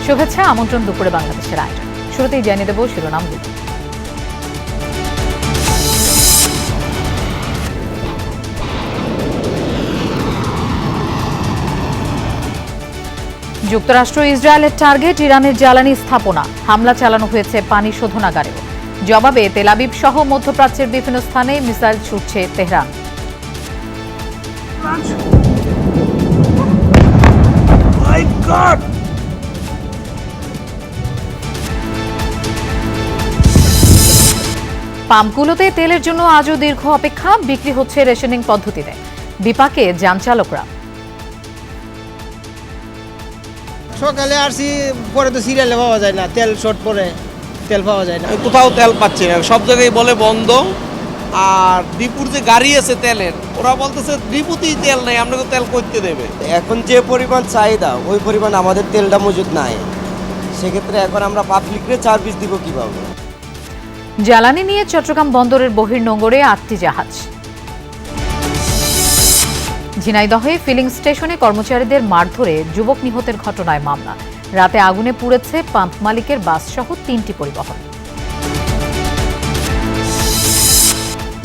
শুভেচ্ছা, আমন্ত্রণ দুপুরে বাংলাদেশের আয়োজন। শুরুতেই জানিয়ে দেব শিরোনামগুলো। যুক্তরাষ্ট্র ইসরায়েলের টার্গেট ইরানের জ্বালানি স্থাপনা, হামলা চালানো হয়েছে পানি শোধনাগারেও। জবাবে তেল আবিব সহ মধ্যপ্রাচ্যের বিভিন্ন স্থানে মিসাইল ছুটছে তেহরান। পাম্পগুলোতে তেলের জন্য আজও দীর্ঘ অপেক্ষা, বিক্রি হচ্ছে রেশনিং পদ্ধতিতে। বিপাকে যান চালকরা। সকালে আসছি, পরে তো সিরিয়ালে পাওয়া যায় না, তেল শর্ট পরে তেল পাওয়া যায় না, কোথাও তেল পাচ্ছি না, সব জায়গায় বলে বন্ধ। আর ডিপুর যে গাড়ি আছে তেলের, ওরা বলতেছে ডিপুতেই তেল নেই, আপনাকে তেল করতে দেবে। এখন যে পরিমাণ চাহিদা ওই পরিমাণ আমাদের তেলটা মজুদ নাই, সেক্ষেত্রে এখন আমরা পাবলিককে সার্ভিস দিব কিভাবে? জ্বালানি নিয়ে চট্টগ্রাম বন্দরের বহির্নোঙরে 8টি জাহাজ। ঝিনাইদহে ফিলিং স্টেশনে কর্মচারীদের মারধরে যুবক নিহতের ঘটনায় মামলা। রাতে আগুনে পুড়েছে পাম্প মালিকের বাস সহ 3টি পরিবহন।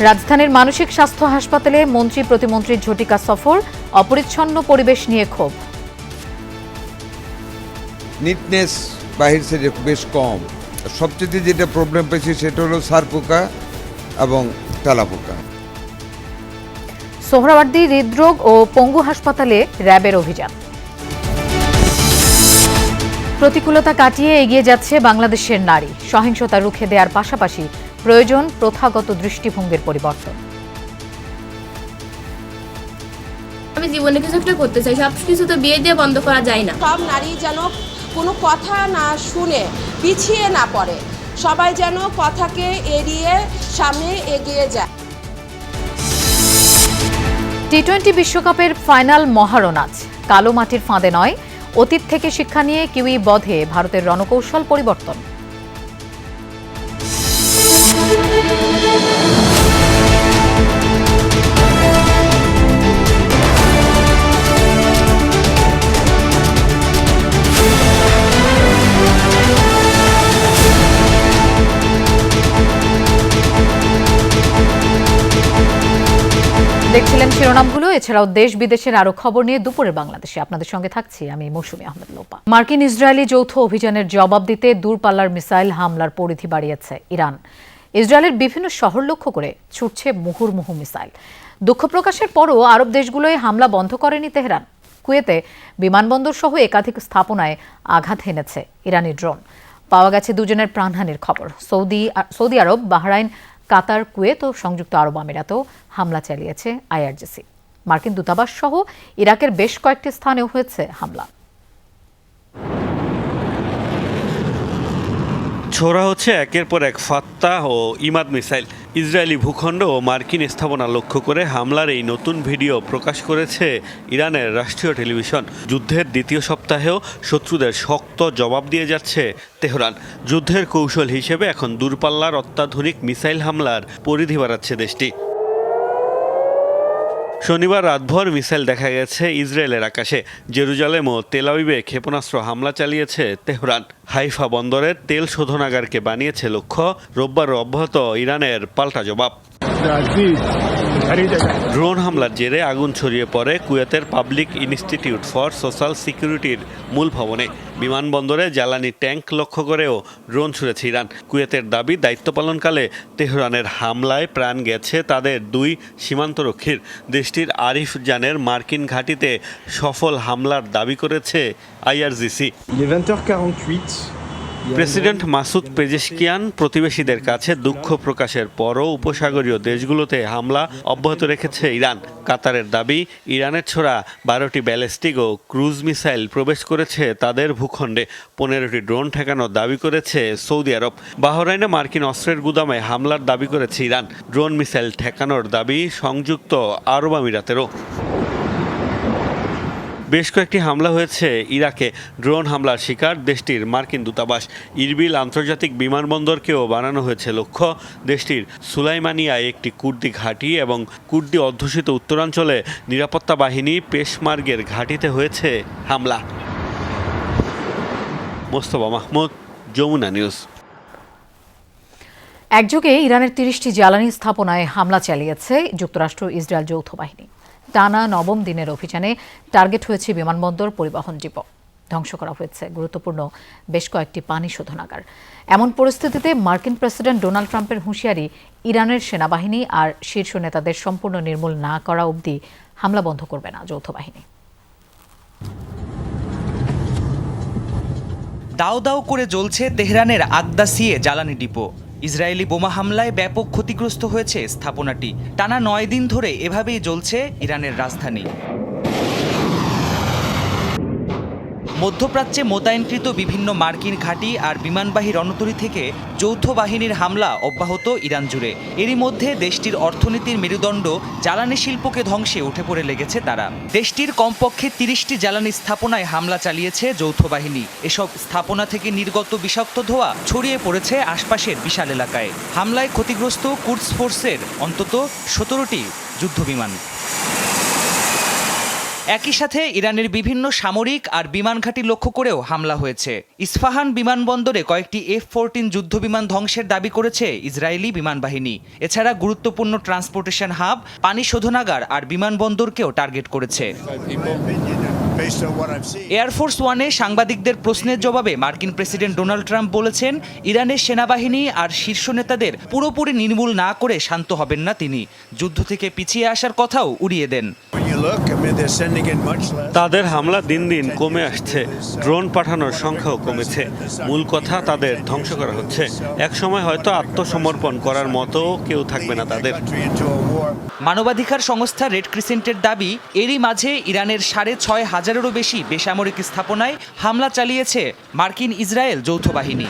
রাজধানীর মানসিক স্বাস্থ্য হাসপাতালে মন্ত্রী প্রতিমন্ত্রীর ঝটিকা সফর, অপরিচ্ছন্ন পরিবেশ নিয়ে ক্ষোভ। নিটনেস বাহির থেকে বেশ কম। সবচেয়ে যেটা প্রবলেম পেয়েছি সেটা হলো সার পোকা এবং তেলা পোকা। সোহরাওয়ার্দী হৃদরোগ ও পঙ্গু হাসপাতালে র্যাবের অভিযান। প্রতিকূলতা কাটিয়ে এগিয়ে যাচ্ছে বাংলাদেশের নারী। সহিংসতা রুখে দেওয়ার পাশাপাশি প্রয়োজন প্রথাগত দৃষ্টিভঙ্গির পরিবর্তন। আমি জীবনে কিছু একটা করতে চাই, সবকিছু তো বিয়ে দিয়ে বন্ধ করা যায় না। সব নারী যেন কোনো কথা না শুনে পিছিয়ে না পড়ে, সবাই যেন কথাকে এড়িয়ে সামনে এগিয়ে যায়। টি-20 বিশ্বকাপের ফাইনাল মহারণ আজ। কালো মাটির ফাঁদে নয়, অতীত থেকে শিক্ষা নিয়ে কিউই বধে ভারতের রণকৌশল পরিবর্তন। দেখছিলেন শিরোনামগুলো। এছাড়াও দেশ বিদেশের আরো খবর নিয়ে দুপুরের বাংলাদেশে আপনাদের সঙ্গে থাকছি আমি মৌসুমী আহমেদ লোপা। মার্কিন ইসরায়েলি যৌথ অভিযানের জবাব দিতে দূরপাল্লার মিসাইল হামলার পরিধি বাড়িয়েছে ইরান। ইসরায়েলের বিভিন্ন শহর লক্ষ্য করে ছুটছে মুহুর্মুহু মিসাইল। দুঃখ প্রকাশের পরও আরব দেশগুলোয় হামলা বন্ধ করেনি তেহরান। কুয়েতে বিমানবন্দর সহ একাধিক স্থাপনায় আঘাত হেনেছে ইরানি ড্রোন। পাওয়া গেছে দুজনের প্রাণহানির খবর। সৌদি আরব, বাহরাইন, কাতার, কুয়েত ও সংযুক্ত আরব আমিরাতেও হামলা চালিয়েছে আইআরজিসি। মার্কিন দূতাবাস সহ ইরাকের বেশ কয়েকটি স্থানেও হয়েছে হামলা। ছোড়া হচ্ছে একের পর এক ফাত্তাহ ও ইমাদ মিসাইল। ইসরায়েলি ভূখণ্ড ও মার্কিন স্থাপনা লক্ষ্য করে হামলার এই নতুন ভিডিও প্রকাশ করেছে ইরানের রাষ্ট্রীয় টেলিভিশন। যুদ্ধের দ্বিতীয় সপ্তাহেও শত্রুদের শক্ত জবাব দিয়ে যাচ্ছে তেহরান। যুদ্ধের কৌশল হিসেবে এখন দূরপাল্লার অত্যাধুনিক মিসাইল হামলার পরিধি বাড়াচ্ছে দেশটি। শনিবার রাতভর মিসাইল দেখা গেছে ইসরায়েলের আকাশে। জেরুজালেম ও তেল আবিবে ক্ষেপণাস্ত্র হামলা চালিয়েছে তেহরান। হাইফা বন্দরের তেল শোধনাগারকে বানিয়েছে লক্ষ্য। রোববার অব্যাহত ইরানের পাল্টা জবাব। ড্রোন হামলার জেরে আগুন ছড়িয়ে পড়ে কুয়েতের পাবলিক ইনস্টিটিউট ফর সোশ্যাল সিকিউরিটির মূল ভবনে। বিমানবন্দরে জ্বালানি ট্যাঙ্ক লক্ষ্য করেও ড্রোন ছুড়েছে ইরান। কুয়েতের দাবি, দায়িত্ব পালনকালে তেহরানের হামলায় প্রাণ গেছে তাদের 2 সীমান্তরক্ষীর। দেশটির আরিফ জানের মার্কিন ঘাঁটিতে সফল হামলার দাবি করেছে আইআরজিসি। প্রেসিডেন্ট মাসুদ পেজেশকিয়ান প্রতিবেশীদের কাছে দুঃখ প্রকাশের পরও উপসাগরীয় দেশগুলোতে হামলা অব্যাহত রেখেছে ইরান। কাতারের দাবি, ইরানের ছোড়া 12টি ব্যালিস্টিক ও ক্রুজ মিসাইল প্রবেশ করেছে তাদের ভূখণ্ডে। 15টি ড্রোন ঠেকানোর দাবি করেছে সৌদি আরব। বাহরাইনে মার্কিন অস্ত্রের গুদামে হামলার দাবি করেছে ইরান। ড্রোন মিসাইল ঠেকানোর দাবি সংযুক্ত আরব আমিরাতেরও। বেশ কয়েকটি হামলা হয়েছে ইরাকে। ড্রোন হামলার শিকার দেশটির মার্কিন দূতাবাস। ইরবিল আন্তর্জাতিক বিমানবন্দরকেও বানানো হয়েছে লক্ষ্য। দেশটির সুলাইমানিয়ায় একটি কুর্দি ঘাঁটি এবং কুর্দি অধ্যুষিত উত্তরাঞ্চলে নিরাপত্তা বাহিনী পেশমার্গের ঘাঁটিতে হয়েছে হামলা। মোস্তফা মাহমুদ, যমুনা নিউজ। একযোগে ইরানের ৩০টি জ্বালানি স্থাপনায় হামলা চালিয়েছে যুক্তরাষ্ট্র ইসরায়েল যৌথ বাহিনী। টানা নবম দিনের অভিযানে টার্গেট হয়েছে বিমানবন্দর, পরিবহন ডিপো। ধ্বংস করা হয়েছে গুরুত্বপূর্ণ বেশ কয়েকটি পানি শোধনাগার। এমন পরিস্থিতিতে মার্কিন প্রেসিডেন্ট ডোনাল্ড ট্রাম্পের হুঁশিয়ারি, ইরানের সেনাবাহিনী আর শীর্ষ নেতাদের সম্পূর্ণ নির্মূল না করা অবধি হামলা বন্ধ করবে না যৌথ বাহিনী। দাও দাও করে জ্বলছে তেহরানের আগদা সিয়ে জ্বালানি ডিপো। ইসরায়েলি বোমা হামলায় ব্যাপক ক্ষতিগ্রস্ত হয়েছে স্থাপনাটি। টানা 9 দিন ধরে এভাবেই জ্বলছে ইরানের রাজধানী। মধ্যপ্রাচ্যে মোতায়েনকৃত বিভিন্ন মার্কিন ঘাঁটি আর বিমানবাহী রণতরী থেকে যৌথ বাহিনীর হামলা অব্যাহত ইরান জুড়ে। এরই মধ্যে দেশটির অর্থনীতির মেরুদণ্ড জ্বালানি শিল্পকে ধ্বংসে উঠে পড়ে লেগেছে তারা। দেশটির কমপক্ষে 30টি জ্বালানি স্থাপনায় হামলা চালিয়েছে যৌথ বাহিনী। এসব স্থাপনা থেকে নির্গত বিষাক্ত ধোঁয়া ছড়িয়ে পড়েছে আশপাশের বিশাল এলাকায়। হামলায় ক্ষতিগ্রস্ত কুদস ফোর্সের অন্তত 17টি যুদ্ধবিমান। একই সাথে ইরানের বিভিন্ন সামরিক আর বিমান ঘাঁটি লক্ষ্য করেও হামলা হয়েছে। ইস্পাহান বিমানবন্দরে কয়েকটি F-14 যুদ্ধবিমান ধ্বংসের দাবি করেছে ইসরায়েলি বিমান বাহিনী। এছাড়া গুরুত্বপূর্ণ ট্রান্সপোর্টেশন হাব, পানি শোধনাগার আর বিমানবন্দরকেও টার্গেট করেছে। এয়ারফোর্স ওয়ানে সাংবাদিকদের প্রশ্নের জবাবে মার্কিন প্রেসিডেন্ট ডোনাল্ড ট্রাম্প বলেছেন, ইরানের সেনাবাহিনী আর শীর্ষ নেতাদের পুরোপুরি নির্মূল না করে শান্ত হবেন না তিনি। যুদ্ধ থেকে পিছিয়ে আসার কথাও উড়িয়ে দেন। তাদের হামলা দিন দিন কমে আসছে, ড্রোন পাঠানোর সংখ্যাও কমেছে। মূল কথা, তাদের ধ্বংস করা হচ্ছে। একসময় হয়তো আত্মসমর্পণ করার মতো কেউ থাকবে না তাদের। মানবাধিকার সংস্থা রেড ক্রিসেন্টের দাবি, এরই মাঝে ইরানের 6,500-এরও বেশি বেসামরিক স্থাপনায় হামলা চালিয়েছে মার্কিন ইসরায়েল যৌথ বাহিনী।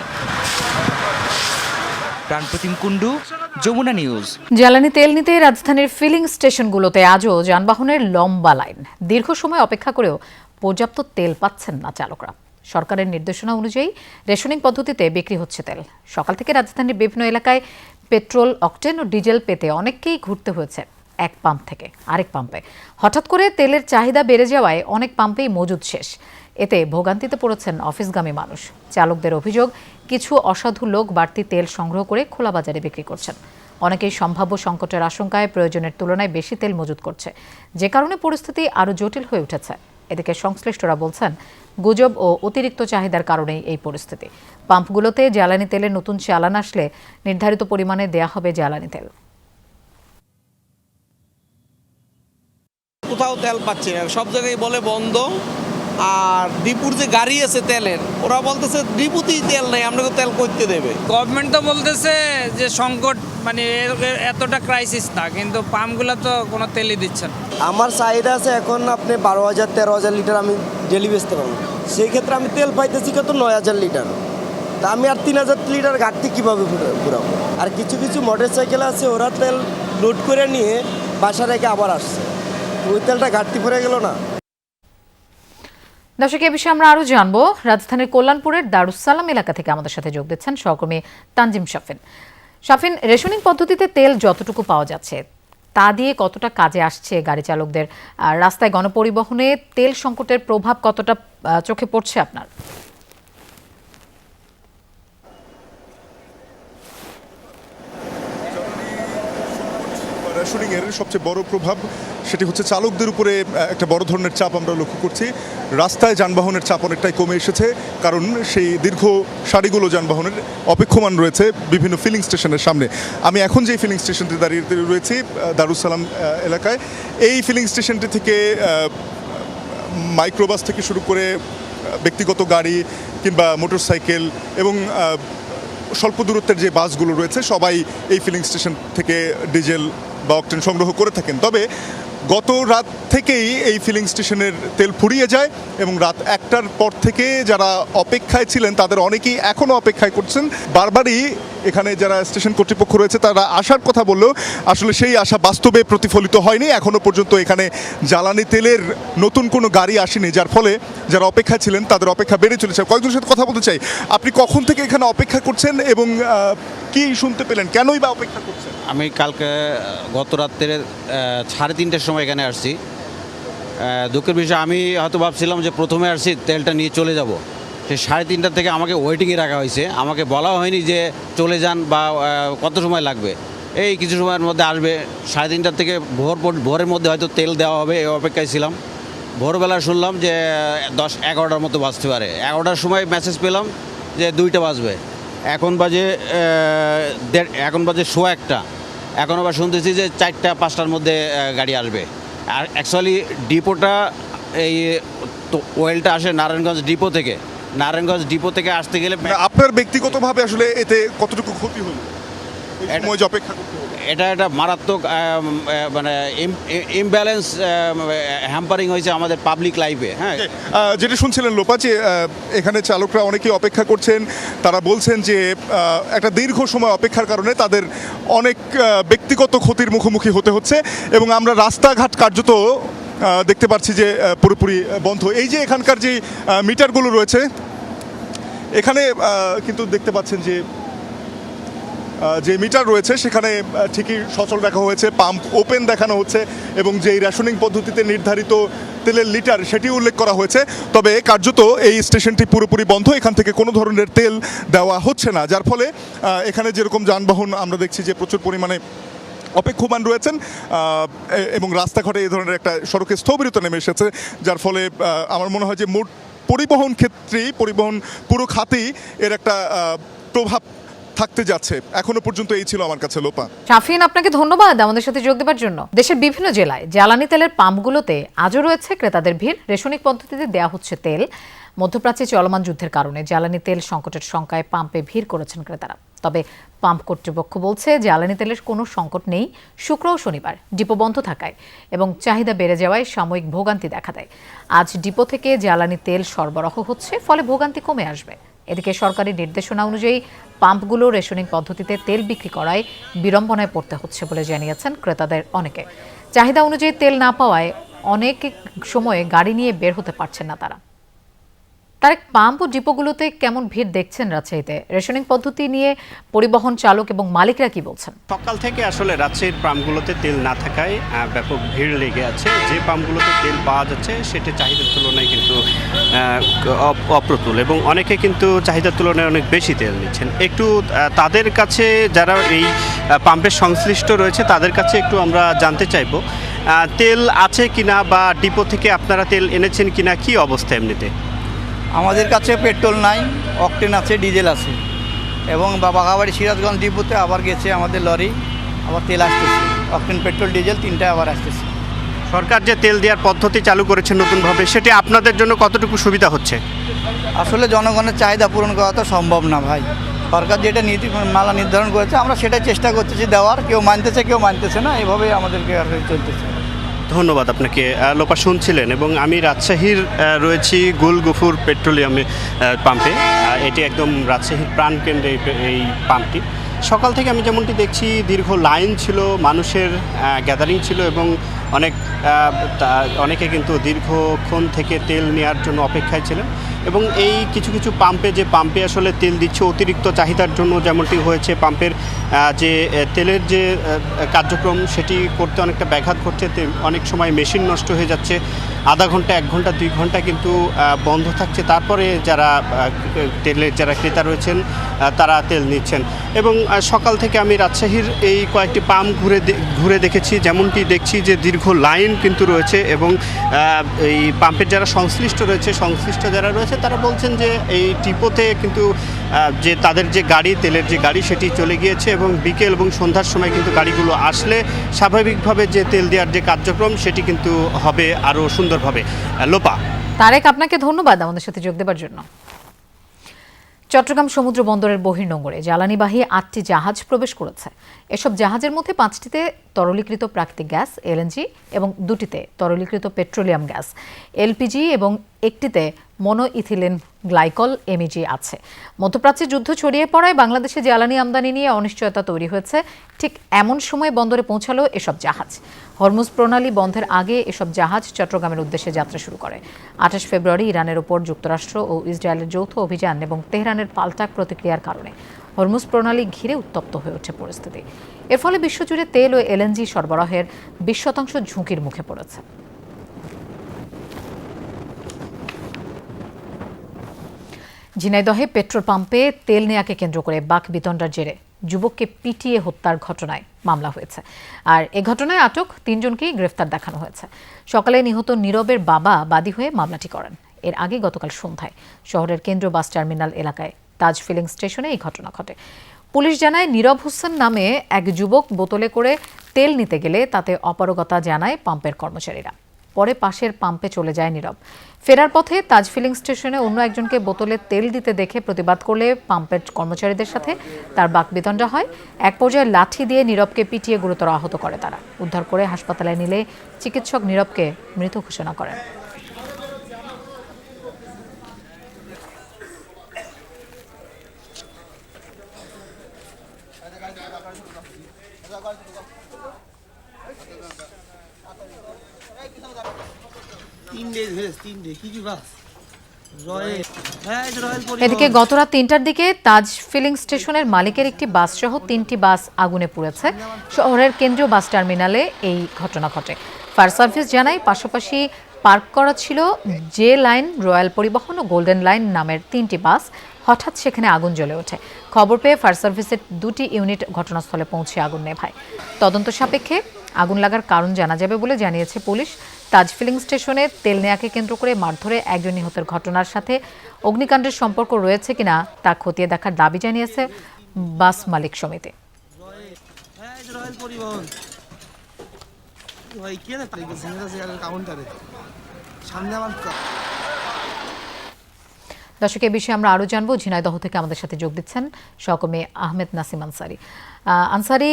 প্রাণপ্রতিম কুণ্ডু, যমুনা নিউজ। জ্বালানি তেল নিতে রাজধানীর ফিলিং স্টেশনগুলোতে আজও যানবাহনের লম্বা লাইন। দীর্ঘ সময় অপেক্ষা করেও পর্যাপ্ত তেল পাচ্ছেন না চালকরা। সরকারের নির্দেশনা অনুযায়ী রেশনিং পদ্ধতিতে বিক্রি হচ্ছে তেল। সকাল থেকে রাজধানীর বিভিন্ন এলাকায় পেট্রোল, অকটেন ও ডিজেল পেতে অনেককেই ঘুরতে হয়েছে এক পাম্প থেকে আরেক পাম্পে। হঠাৎ করে তেলের চাহিদা বেড়ে যাওয়ায় অনেক পাম্পেই মজুদ শেষ। এতে ভোগান্তিতে পড়েছেন অফিসগামী মানুষ। চালকদের অভিযোগ, কিছু অসাধু লোক বাড়তি তেল সংগ্রহ করে খোলা বাজারে বিক্রি করছেন। অনেকেই সম্ভাব্য সংকটের আশঙ্কায় প্রয়োজনের তুলনায় বেশি তেল মজুত করছে, যে কারণে পরিস্থিতি আরও জটিল হয়ে উঠেছে। এদিকে সংশ্লিষ্টরা বলছেন, গুজব ও অতিরিক্ত চাহিদার কারণেই এই পরিস্থিতি। পাম্পগুলোতে জ্বালানি তেলের নতুন চালান আসলে নির্ধারিত পরিমাণে দেয়া হবে জ্বালানি তেল। কোথাও তেল পাচ্ছি না, সব জায়গায় বলে বন্ধ। আর ডিপুর যে গাড়ি আছে তেলের, ওরা বলতেছে ডিপুতেই তেল নেই, আপনাকে তেল করতে দেবে। গভর্নমেন্ট তো বলতেছে যে সংকট, মানে এতটা ক্রাইসিস না, কিন্তু পাম্পগুলো তো কোনো তেলই দিচ্ছে না। আমার চাহিদা আছে এখন আপনি 12,000-13,000 লিটার আমি ডেলি বেচতে পারবো। সেই ক্ষেত্রে আমি তেল পাইতেছি কত 9,000 লিটার। তা আমি আর 3,000 লিটার ঘাটতি কীভাবে পুরাবো? আর কিছু কিছু মোটর সাইকেল আছে, ওরা তেল লোড করে নিয়ে বাসা রেখে আবার আসছে, ওই তেলটা ঘাটতি পড়ে গেল না। দর্শক, এ বিষয়ে আমরা আরও জানবো। রাজধানীর কল্যাণপুরের দারুসালাম এলাকা থেকে আমাদের সাথে যোগ দিচ্ছেন সহকর্মী তানজিম শাফিন। শাফিন, রেশনিং পদ্ধতিতে তেল যতটুকু পাওয়া যাচ্ছে তা দিয়ে কতটা কাজে আসছে গাড়ি চালকদের? রাস্তায় গণপরিবহনে তেল সংকটের প্রভাব কতটা চোখে পড়ছে আপনার? রেশনিংয়ের সবচেয়ে বড় প্রভাব সেটি হচ্ছে চালকদের উপরে একটা বড় ধরনের চাপ আমরা লক্ষ্য করছি। রাস্তায় যানবাহনের চাপ অনেকটাই কমে এসেছে, কারণ সেই দীর্ঘ সারিগুলো যানবাহনের অপেক্ষমান রয়েছে বিভিন্ন ফিলিং স্টেশনের সামনে। আমি এখন যে ফিলিং স্টেশনটি দাঁড়িয়ে রয়েছি দারুসালাম এলাকায়, এই ফিলিং স্টেশনটি থেকে মাইক্রোবাস থেকে শুরু করে ব্যক্তিগত গাড়ি কিংবা মোটরসাইকেল এবং স্বল্প দূরত্বের যে বাসগুলো রয়েছে সবাই এই ফিলিং স্টেশন থেকে ডিজেল বা অকটেন সংগ্রহ করে থাকেন। তবে গত রাত থেকেই এই ফিলিং স্টেশনের তেল ফুরিয়ে যায় এবং রাত 1টার পর থেকে যারা অপেক্ষায় ছিলেন তাদের অনেকেই এখনও অপেক্ষায় করছেন। বারবারই এখানে যারা স্টেশন কর্তৃপক্ষ রয়েছে তারা আসার কথা বললেও আসলে সেই আশা বাস্তবে প্রতিফলিত হয়নি। এখনও পর্যন্ত এখানে জ্বালানি তেলের নতুন কোনো গাড়ি আসেনি, যার ফলে যারা অপেক্ষা ছিলেন তাদের অপেক্ষা বেড়ে চলেছে। কয়েকজনের সাথে কথা বলতে চাই, আপনি কখন থেকে এখানে অপেক্ষা করছেন এবং কি শুনতে পেলেন, কেনই বা অপেক্ষা করছেন? আমি কালকে গত রাত্রে 3:30টার সময় এখানে আসছি। দুঃখের বিষয়, আমি হয়তো ভাবছিলাম যে প্রথমে আসছি তেলটা নিয়ে চলে যাব, সে 3:30 থেকে আমাকে ওয়েটিংয়ে রাখা হয়েছে। আমাকে বলা হয়নি যে চলে যান বা কত সময় লাগবে, এই কিছু সময়ের মধ্যে আসবে। 3:30 থেকে ভোরের মধ্যে হয়তো তেল দেওয়া হবে, এই অপেক্ষায় ছিলাম। ভোরবেলা শুনলাম যে 10-11টার মতো বাজতে পারে। 11টার সময় মেসেজ পেলাম যে 2টা বাজবে। এখন বাজে 1:15। এখন আবার শুনতেছি যে 4টা-5টার মধ্যে গাড়ি আসবে। আর অ্যাকচুয়ালি ডিপোটা এই ওয়েলটা আসে নারায়ণগঞ্জ ডিপো থেকে। নারায়ণগঞ্জ ডিপো থেকে আসতে গেলে আপনার ব্যক্তিগতভাবে আসলে এতে কতটুকু ক্ষতি হলো এই সময় যে অপেক্ষা করতে হলো? এটা একটা মারাত্মক মানে ইমব্যালেন্স হ্যাম্পারিং হয়েছে আমাদের পাবলিক লাইফে। হ্যাঁ, যেটা শুনছিলেন লোপা, যে এখানে চালকরা অনেকেই অপেক্ষা করছেন। তারা বলছেন যে একটা দীর্ঘ সময় অপেক্ষার কারণে তাদের অনেক ব্যক্তিগত ক্ষতির মুখোমুখি হতে হচ্ছে এবং আমরা রাস্তাঘাট কার্যত দেখতে পাচ্ছি যে পুরোপুরি বন্ধ। এই যে এখানকার যে মিটারগুলো রয়েছে এখানে কিন্তু দেখতে পাচ্ছেন যে মিটার রয়েছে সেখানে ঠিকই সচল রাখা হয়েছে, পাম্প ওপেন দেখানো হচ্ছে এবং যেই রেশনিং পদ্ধতিতে নির্ধারিত তেলের লিটার সেটি উল্লেখ করা হয়েছে। তবে কার্যত এই স্টেশনটি পুরোপুরি বন্ধ, এখান থেকে কোনো ধরনের তেল দেওয়া হচ্ছে না, যার ফলে এখানে যেরকম যানবাহন আমরা দেখছি যে প্রচুর পরিমাণে অপেক্ষমান রয়েছেন এবং রাস্তাঘাটে এই ধরনের একটা সড়কে স্থবিরতা নেমে এসেছে, যার ফলে আমার মনে হয় যে মোট পরিবহন ক্ষেত্রেই, পরিবহন পুরো খাতেই এর একটা প্রভাব থাকতে যাচ্ছে। এখনো পর্যন্ত এই ছিল আমার কাছে লোপা। শাফিন, আপনাকে ধন্যবাদ আমাদের সাথে যোগ দেওয়ার জন্য। দেশের বিভিন্ন জেলায় জ্বালানি তেলের পাম্পগুলোতে আজও রয়েছে ক্রেতাদের ভিড়। রেশনিক পদ্ধতিতে দেয়া হচ্ছে তেল। মধ্যপ্রাচ্যে চলমান যুদ্ধের কারণে জ্বালানি তেল সংকটের শঙ্কায় পাম্পে ভিড় করেছেন ক্রেতারা। তবে পাম্প কর্তৃপক্ষ বলছে জ্বালানি তেলের কোনো সংকট নেই। শুক্র ও শনিবার ডিপো বন্ধ থাকায় এবং চাহিদা বেড়ে যাওয়ায় সাময়িক ভোগান্তি দেখা দেয়। আজ ডিপো থেকে জ্বালানি তেল সরবরাহ হচ্ছে, ফলে ভোগান্তি কমে আসবে। এদিকে সরকারি নির্দেশনা অনুযায়ী পাম্পগুলো রেশনিং পদ্ধতিতে তেল বিক্রি করায় বিড়ম্বনায় পড়তে হচ্ছে বলে জানিয়েছেন ক্রেতাদের অনেকে। চাহিদা অনুযায়ী তেল না পাওয়ায় অনেক সময়ে গাড়ি নিয়ে বের হতে পারছেন না তারা। তারেক, পাম্প ও ডিপোগুলোতে কেমন ভিড় দেখছেন রাজশাহীতে? রেশনিং পদ্ধতি নিয়ে পরিবহন চালক এবং মালিকরা কি বলছেন? সকাল থেকে আসলে রাজশাহীর পাম্পগুলোতে তেল না থাকায় ব্যাপক ভিড় লেগে আছে। যে পাম্পগুলোতে তেল পাওয়া যাচ্ছে সেটা চাহিদার তুলনায় কিন্তু অপ্রতুল এবং অনেকে কিন্তু চাহিদার তুলনায় অনেক বেশি তেল নিচ্ছেন। একটু তাদের কাছে, যারা এই পাম্পের সংশ্লিষ্ট রয়েছে, তাদের কাছে একটু আমরা জানতে চাইব তেল আছে কিনা বা ডিপো থেকে আপনারা তেল এনেছেন কিনা, কি অবস্থা এমনিতে? আমাদের কাছে পেট্রোল নাই, অকটেন আছে, ডিজেল আছে এবং বাঘাবাড়ি সিরাজগঞ্জ ডিপোতে আবার গেছে আমাদের লরি, আবার তেল আসতেছে। অকটেন, পেট্রোল, ডিজেল তিনটায় আবার আসতেছে। সরকার যে তেল দেওয়ার পদ্ধতি চালু করেছে নতুনভাবে, সেটি আপনাদের জন্য কতটুকু সুবিধা হচ্ছে? আসলে জনগণের চাহিদা পূরণ করা তো সম্ভব না ভাই। সরকার যেটা নীতিমালা নির্ধারণ করেছে আমরা সেটাই চেষ্টা করতেছি দেওয়ার। কেউ মানতেছে, কেউ মানতেছে না, এভাবেই আমাদেরকে চলতেছে। ধন্যবাদ আপনাকে। লোপা শুনছিলেন এবং আমি রাজশাহীর রয়েছি গুলগফুর পেট্রোলিয়ামে পাম্পে। এটি একদম রাজশাহীর প্রাণকেন্দ্রে এই পাম্পটি। সকাল থেকে আমি যেমনটি দেখছি দীর্ঘ লাইন ছিল, মানুষের গ্যাদারিং ছিল এবং অনেকে কিন্তু দীর্ঘক্ষণ থেকে তেল নেওয়ার জন্য অপেক্ষায় ছিলেন এবং এই কিছু কিছু পাম্পে, যে পাম্পে আসলে তেল দিচ্ছে অতিরিক্ত চাহিদার জন্য, যেমনটি হয়েছে পাম্পের যে তেলের যে কার্যক্রম সেটি করতে অনেকটা ব্যাঘাত ঘটছে। অনেক সময় মেশিন নষ্ট হয়ে যাচ্ছে, আধা ঘন্টা, 1 ঘন্টা, 2 ঘন্টা কিন্তু বন্ধ থাকছে। তারপরে যারা ক্রেতা রয়েছেন তারা তেল নিচ্ছেন এবং সকাল থেকে আমি রাজশাহীর এই কয়েকটি পাম্প ঘুরে দেখেছি, যেমনটি দেখছি যে দীর্ঘ লাইন কিন্তু রয়েছে এবং এই পাম্পের যারা সংশ্লিষ্ট যারা রয়েছে তারা বলছেন যে এই ডিপোতে কিন্তু যে তাদের যে গাড়ি, তেলের যে গাড়ি সেটি চলে গিয়েছে এবং বিকেল এবং সন্ধ্যার সময় কিন্তু গাড়িগুলো আসলে স্বাভাবিকভাবে যে তেল দেওয়ার যে কার্যক্রম সেটি কিন্তু হবে আরও সুন্দরভাবে। লোপা। তারেক, আপনাকে ধন্যবাদ আমাদের সাথে যোগ দেওয়ার জন্য। চট্টগ্রাম সমুদ্র বন্দরের বহির্নোঙরে জ্বালানিবাহী 8টি জাহাজ প্রবেশ করেছে। এসব জাহাজের মধ্যে 5টিতে তরলীকৃত প্রাকৃতিক গ্যাস এলএনজি এবং 2টিতে তরলীকৃত পেট্রোলিয়াম গ্যাস এলপিজি এবং 1টিতে মনোইথিলিন গ্লাইকল এমইজি আছে। মধ্যপ্রাচ্যে যুদ্ধ ছড়িয়ে পড়ায় বাংলাদেশে জ্বালানি আমদানি নিয়ে অনিশ্চয়তা তৈরি হয়েছে। ঠিক এমন সময় বন্দরে পৌঁছালো এসব জাহাজ। হরমুজ প্রণালী বন্ধের আগে এসব জাহাজ চট্টগ্রামের উদ্দেশ্যে যাত্রা শুরু করে। 28 ফেব্রুয়ারি ইরানের ওপর যুক্তরাষ্ট্র ও ইসরায়েলের যৌথ অভিযান এবং তেহরানের পাল্টা প্রতিক্রিয়ার কারণে হরমুজ প্রণালী ঘিরে উত্তপ্ত হয়ে ওঠে পরিস্থিতি। এর ফলে বিশ্বজুড়ে তেল ও এলএনজি সরবরাহের 20% ঝুঁকির মুখে পড়েছে। ঝিনাইদহে পেট্রোল পাম্পে তেল নেয়াকে কেন্দ্র করে বাকবিতণ্ডার জেরে যুবককে পিটিয়ে হত্যার ঘটনায় মামলা হয়েছে। আর এ ঘটনায় আটক 3 জনকেই গ্রেফতার দেখানো হয়েছে। সকালে নিহত নীরবের বাবা বাদী হয়ে মামলাটি করেন। এর আগে গতকাল সন্ধ্যায় শহরের কেন্দ্রীয় বাস টার্মিনাল এলাকায় তাজ ফিলিং স্টেশনে এই ঘটনা ঘটে। পুলিশ জানায় নীরব হোসেন নামে এক যুবক বোতলে করে তেল নিতে গেলে তাতে অপারগতা জানায় পাম্পের কর্মচারীরা। পরে পাশের পাম্পে চলে যায় নীরব। ফেরার পথে তাজ ফিলিং স্টেশনে অন্য একজনকে বোতলে তেল দিতে দেখে প্রতিবাদ করলে পাম্পের কর্মচারীদের সাথে তার বাকবিতণ্ডা হয়। এক পর্যায়ে লাঠি দিয়ে নীরবকে পিটিয়ে গুরুতর আহত করে তারা। উদ্ধার করে হাসপাতালে নিলে চিকিৎসক নীরবকে মৃত ঘোষণা করেন। এদিকে গতরাত 3টার দিকে তাজ ফিলিং স্টেশনের মালিকের একটি বাস সহ 3টি বাস আগুনে পুড়েছে। শহরের কেন্দ্রীয় বাস টার্মিনালে এই ঘটনা ঘটে। ফায়ার সার্ভিস জানায় পাশাপাশি পার্ক করা ছিল জে লাইন, রয়্যাল পরিবহন ও গোল্ডেন লাইন নামের 3টি বাস। হঠাৎ সেখানে আগুন জ্বলে ওঠে। খবর পেয়ে ফায়ার সার্ভিসের 2টি ইউনিট ঘটনাস্থলে পৌঁছে আগুন নেভায়। তদন্ত সাপেক্ষে আগুন লাগার কারণ জানা যাবে বলে জানিয়েছে পুলিশ। তাজ ফিলিং স্টেশনে তেল নেয়াকে কেন্দ্র করে মারধরে একজন নিহতের ঘটনার সাথে অগ্নিকাণ্ডের সম্পর্ক রয়েছে কিনা তা খতিয়ে দেখার দাবি জানিয়েছে বাস মালিক সমিতি। দর্শক, এ বিষয়ে আমরা আরও জানবো। ঝিনাইদহ থেকে আমাদের সাথে যোগ দিচ্ছেন সহকর্মী আহমেদ নাসিম আনসারি। আনসারি,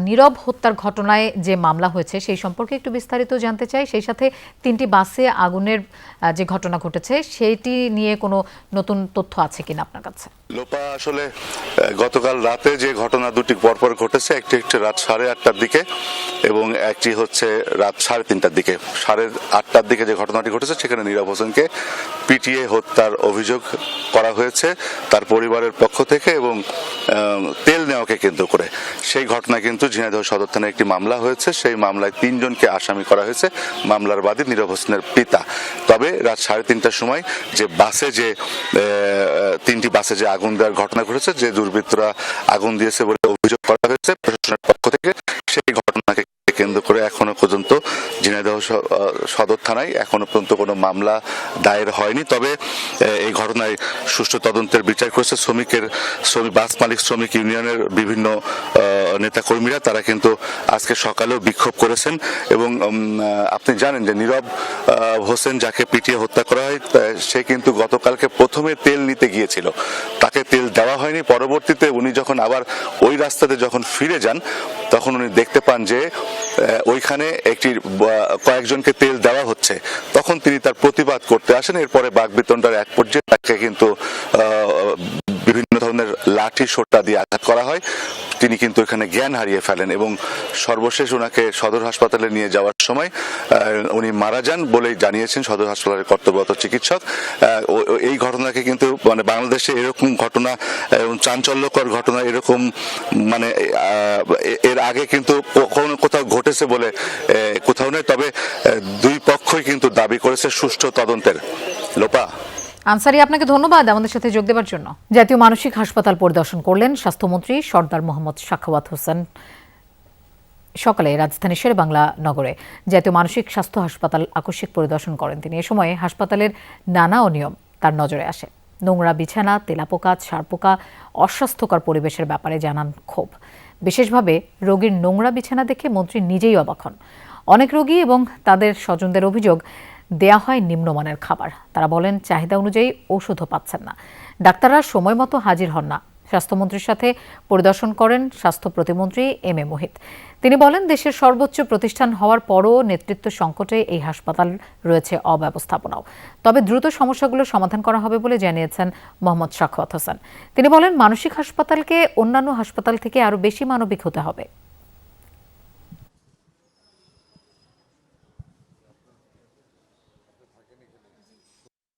নীরব হত্যার ঘটনায় যে মামলা হয়েছে সেই সম্পর্কে একটু বিস্তারিত জানতে চাই। সেই সাথে 3টি বাসে আগুনের যে ঘটনা ঘটেছে সেইটি নিয়ে কোনো নতুন তথ্য আছে কিনা আপনার কাছে? লোপা, আসলে গতকাল রাতে যে ঘটনা দুটি পরপর ঘটেছে, একটি রাত 8:30টার দিকে এবং একটি হচ্ছে রাত 3:30টার দিকে। 8:30টার দিকে যে ঘটনাটি ঘটেছে সেখানে নীরব হোসেনকে পিটিয়ে হত্যার অভিযোগ করা হয়েছে তার পরিবারের পক্ষ থেকে এবং তেল নেওয়াকে কেন্দ্র করে। সেই ঘটনা কিন্তু ঝিনাইদহ সদর থানায় একটি মামলা হয়েছে। সেই মামলায় 3 জনকে আসামি করা হয়েছে। মামলার বাদী নীরব হোসেনের পিতা। তবে রাত 3:30টার সময় যে বাসে যে 3টি বাসে যে আগুন দেওয়ার ঘটনা ঘটেছে, যে দুর্বৃত্তরা আগুন দিয়েছে বলে অভিযোগ করা হয়েছে প্রশাসনের পক্ষ থেকে, সেই ঘটনাকে কেন্দ্র করে এখনো পর্যন্ত ঝিনাইদহ সদর থানায় এখনো পর্যন্ত কোনো মামলা দায়ের হয়নি। তবে এই ঘটনায় সুষ্ঠু তদন্তের বিচার করেছে বাস মালিক শ্রমিক ইউনিয়নের বিভিন্ন নেতাকর্মীরা। তারা কিন্তু আজকে সকালেও বিক্ষোভ করেছেন এবং আপনি জানেন যে নীরব হোসেন যাকে পিটিয়ে হত্যা করা হয় সে কিন্তু গতকালকে প্রথমে তেল নিতে গিয়েছিল, তাকে তেল দেওয়া হয়নি। পরবর্তীতে উনি যখন আবার ওই রাস্তাতে যখন ফিরে যান তখন উনি দেখতে পান যে ওইখানে কয়েকজনকে তেল দেওয়া হচ্ছে। তখন তিনি তার প্রতিবাদ করতে আসেন। এরপরে বাকবিতণ্ডার এক পর্যায়ে তাকে কিন্তু বিভিন্ন ধরনের লাঠি সোঁটা দিয়ে আঘাত করা হয়। তিনি কিন্তু এখানে জ্ঞান হারিয়ে ফেলেন এবং সর্বশেষ ওনাকে সদর হাসপাতালে নিয়ে যাওয়ার সময় উনি মারা যান বলেই জানিয়েছেন সদর হাসপাতালের কর্তব্যরত চিকিৎসক। এই ঘটনাকে কিন্তু মানে বাংলাদেশে এরকম ঘটনা, চাঞ্চল্যকর ঘটনা এরকম মানে এর আগে কিন্তু কোথাও ঘটেছে বলে কোথাও নেই। তবে দুই পক্ষই কিন্তু দাবি করেছে সুষ্ঠু তদন্তের। লোপা, আনসারি, আপনাকে ধন্যবাদ আমাদের সাথে যোগ দেওয়ার জন্য। জাতীয় মানসিক হাসপাতাল পরিদর্শন করলেন স্বাস্থ্যমন্ত্রী সরদার মোহাম্মদ সাখাওয়াত হোসেন। সকালে রাজধানী শেরেবাংলা নগরে জাতীয় মানসিক স্বাস্থ্য হাসপাতাল আকস্মিক পরিদর্শন করেন তিনি। এ সময় হাসপাতালের নানা অনিয়ম তার নজরে আসে। নোংরা বিছানা, তেলাপোকা, ছারপোকা, অস্বাস্থ্যকর পরিবেশের ব্যাপারে জানান ক্ষোভ। বিশেষভাবে রোগীর নোংরা বিছানা দেখে মন্ত্রী নিজেই অবাক হন। অনেক রোগী এবং তাদের স্বজনদের অভিযোগ, দেয়া হয় নিম্নমানের খাবার। তারা বলেন চাহিদা অনুযায়ী ওষুধও পাচ্ছেন না, ডাক্তাররা সময় মতো হাজির হন না। স্বাস্থ্যমন্ত্রীর সাথে পরিদর্শন করেন স্বাস্থ্য প্রতিমন্ত্রী এম এ মোহিত। তিনি বলেন দেশের সর্বোচ্চ প্রতিষ্ঠান হওয়ার পরও নেতৃত্ব সংকটে এই হাসপাতাল রয়েছে অব্যবস্থাপনাও। তবে দ্রুত সমস্যাগুলো সমাধান করা হবে বলে জানিয়েছেন মোহাম্মদ সাখাওয়াত হোসেন। তিনি বলেন মানসিক হাসপাতালকে অন্যান্য হাসপাতাল থেকে আরও বেশি মানবিক হতে হবে।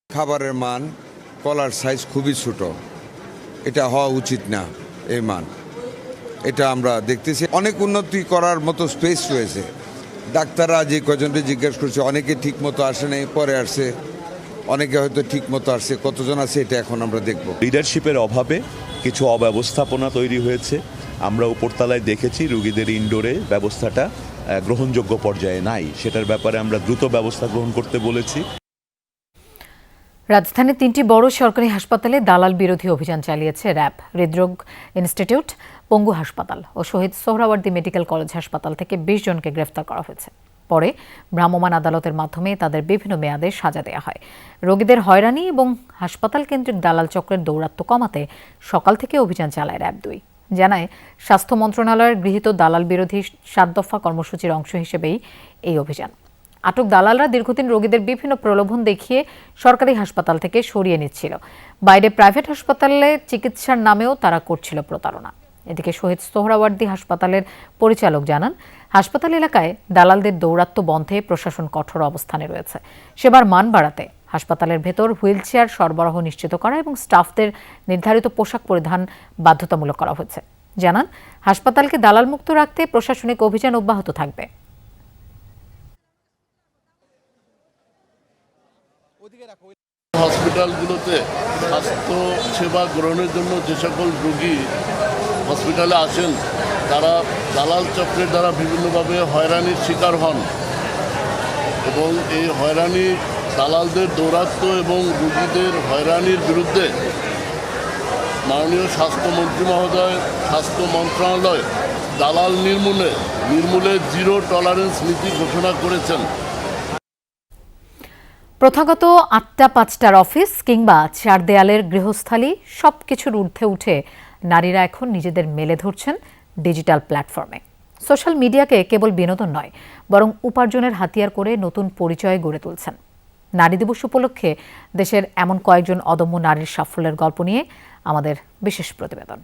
খাবারের মান, কলার সাইজ খুবই ছোট, এটা হওয়া উচিত না। এই মান, এটা আমরা দেখতেছি। অনেক উন্নতি করার মতো স্পেস রয়েছে। ডাক্তাররা যে কজনকে জিজ্ঞেস করছে অনেকে ঠিক মতো আসে নাই, পরে আসছে। অনেকে হয়তো ঠিক মতো আসছে, কতজন আছে এটা এখন আমরা দেখব। লিডারশিপের অভাবে কিছু অব্যবস্থাপনা তৈরি হয়েছে। আমরা উপরতলায় দেখেছি রোগীদের ইনডোরে ব্যবস্থাটা গ্রহণযোগ্য পর্যায়ে নাই, সেটার ব্যাপারে আমরা দ্রুত ব্যবস্থা গ্রহণ করতে বলেছি। রাজধানীর 3টি বড় সরকারি হাসপাতালে দালাল বিরোধী অভিযান চালিয়েছে র্যাব। হৃদরোগ ইনস্টিটিউট, পঙ্গু হাসপাতাল ও শহীদ সোহরাওয়ার্দী মেডিকেল কলেজ হাসপাতাল থেকে 20 জনকে গ্রেফতার করা হয়েছে। পরে ভ্রাম্যমাণ আদালতের মাধ্যমে তাদের বিভিন্ন মেয়াদে সাজা দেওয়া হয়। রোগীদের হয়রানি এবং হাসপাতাল কেন্দ্রিক দালাল চক্রের দৌরাত্ম্য কমাতে সকাল থেকে অভিযান চালায় র্যাব 2। জানায় স্বাস্থ্য মন্ত্রণালয়ের গৃহীত দালাল বিরোধী 7 দফা কর্মসূচির অংশ হিসেবেই এই অভিযান। আটক দালালরা দীর্ঘদিন রোগীদের বিভিন্ন প্রলোভন দেখিয়ে সরকারি হাসপাতাল থেকে সরিয়ে নিচ্ছিল। বাইরে প্রাইভেট হাসপাতালে চিকিৎসার নামেও তারা করছিল প্রতারণা। এদিকে শহীদ সোহরাওয়ার্দী হাসপাতালের পরিচালক জানান, হাসপাতাল এলাকায় দালালদের দৌরাত্ম্য বন্ধে প্রশাসন কঠোর অবস্থানে রয়েছে। সেবার মান বাড়াতে হাসপাতালের ভেতর হুইলচেয়ার সরবরাহ নিশ্চিত করা এবং স্টাফদের নির্ধারিত পোশাক পরিধান বাধ্যতামূলক করা হয়েছে। জানান, হাসপাতালকে দালাল মুক্ত রাখতে প্রশাসনিক অভিযান অব্যাহত থাকবে। হসপিটালগুলোতে স্বাস্থ্য সেবা গ্রহণের জন্য যে সকল রোগী হসপিটালে আসেন তারা দালাল চক্রের দ্বারা বিভিন্নভাবে হয়রানির শিকার হন এবং এই হয়রানি দালালদের দৌরাত্ম্য এবং রোগীদের হয়রানির বিরুদ্ধে মাননীয় স্বাস্থ্যমন্ত্রী মহোদয়, স্বাস্থ্য মন্ত্রণালয় দালাল নির্মূলে জিরো টলারেন্স নীতি ঘোষণা করেছেন। প্রথাগত 8টা-5টার অফিস কিংবা 4 দেয়ালের গৃহস্থালী সবকিছুর ঊর্ধ্বে উঠে নারীরা এখন নিজেদের মেলে ধরছেন ডিজিটাল প্ল্যাটফর্মে। সোশ্যাল মিডিয়াকে কেবল বিনোদন নয়, বরং উপার্জনের হাতিয়ার করে নতুন পরিচয় গড়ে তুলছেন। নারী দিবস উপলক্ষে দেশের এমন কয়েকজন অদম্য নারীর সাফল্যের গল্প নিয়ে আমাদের বিশেষ প্রতিবেদন।